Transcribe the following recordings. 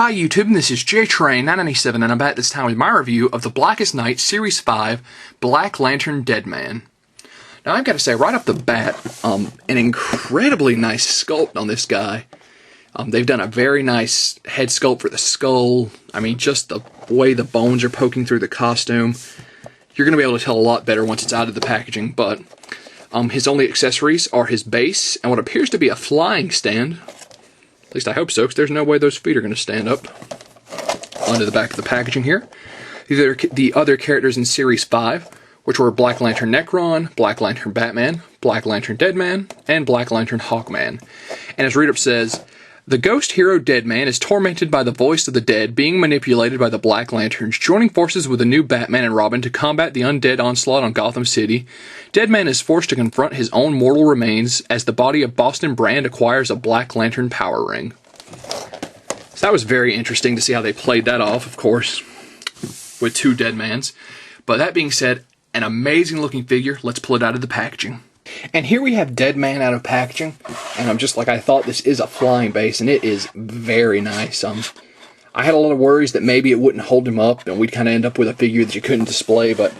Hi YouTube, and this is JTrain997, and I'm back this time with my review of the Blackest Night Series 5 Black Lantern Deadman. Now I've got to say, right off the bat, an incredibly nice sculpt on this guy. They've done a very nice head sculpt for the skull. I mean, just the way the bones are poking through the costume. You're going to be able to tell a lot better once it's out of the packaging, but his only accessories are his base and what appears to be a flying stand. At least I hope so, because there's no way those feet are going to stand up onto the back of the packaging here. These are the other characters in Series 5, which were Black Lantern Necron, Black Lantern Batman, Black Lantern Deadman, and Black Lantern Hawkman. And as read-up says, the ghost hero Deadman is tormented by the voice of the dead, being manipulated by the Black Lanterns, joining forces with the new Batman and Robin to combat the undead onslaught on Gotham City. Deadman is forced to confront his own mortal remains as the body of Boston Brand acquires a Black Lantern power ring. So that was very interesting to see how they played that off, of course, with two Deadmans. But that being said, an amazing looking figure. Let's pull it out of the packaging. And here we have Deadman out of packaging, and I'm just like, I thought this is a flying base, and it is very nice. I had a lot of worries that maybe it wouldn't hold him up, and we'd kind of end up with a figure that you couldn't display, but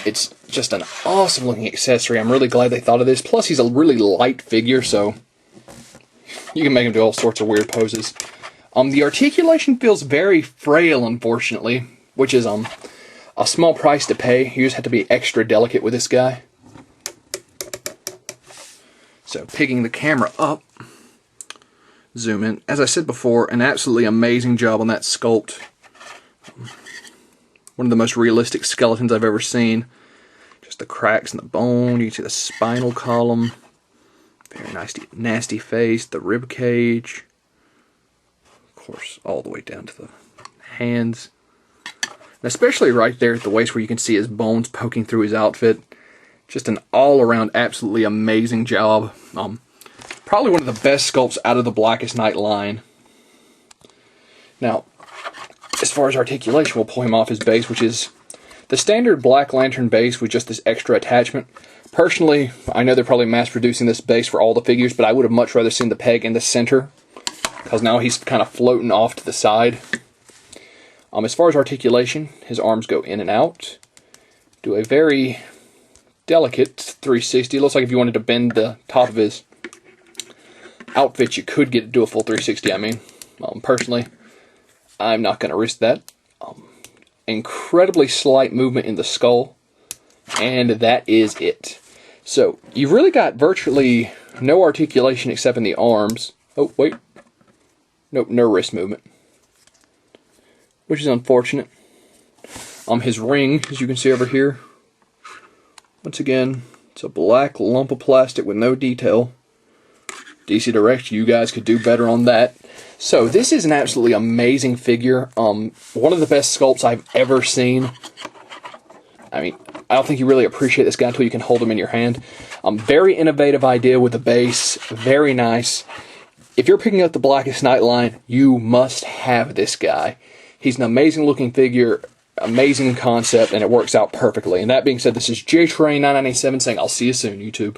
it's just an awesome looking accessory. I'm really glad they thought of this. Plus, he's a really light figure, so you can make him do all sorts of weird poses. The articulation feels very frail, unfortunately, which is a small price to pay. You just have to be extra delicate with this guy. So, picking the camera up, zoom in. As I said before, an absolutely amazing job on that sculpt. One of the most realistic skeletons I've ever seen. Just the cracks in the bone, you can see the spinal column. Very nasty face, the rib cage. Of course, all the way down to the hands. And especially right there at the waist where you can see his bones poking through his outfit. Just an all-around absolutely amazing job. Probably one of the best sculpts out of the Blackest Night line. Now, as far as articulation, we'll pull him off his base, which is the standard Black Lantern base with just this extra attachment. Personally, I know they're probably mass-producing this base for all the figures, but I would have much rather seen the peg in the center, because now he's kind of floating off to the side. As far as articulation, his arms go in and out. Do a very delicate 360. It looks like if you wanted to bend the top of his outfit, you could get it to do a full 360, I mean. Personally, I'm not going to risk that. Incredibly slight movement in the skull, and that is it. So, you've really got virtually no articulation except in the arms. Oh, wait. Nope, no wrist movement, which is unfortunate. His ring, as you can see over here, once again, it's a black lump of plastic with no detail. DC Direct, you guys could do better on that. So, this is an absolutely amazing figure. One of the best sculpts I've ever seen. I mean, I don't think you really appreciate this guy until you can hold him in your hand. Very innovative idea with the base. Very nice. If you're picking up the Blackest Night line, you must have this guy. He's an amazing looking figure, amazing concept, and it works out perfectly. And that being said, this is JTrain997 saying I'll see you soon, YouTube.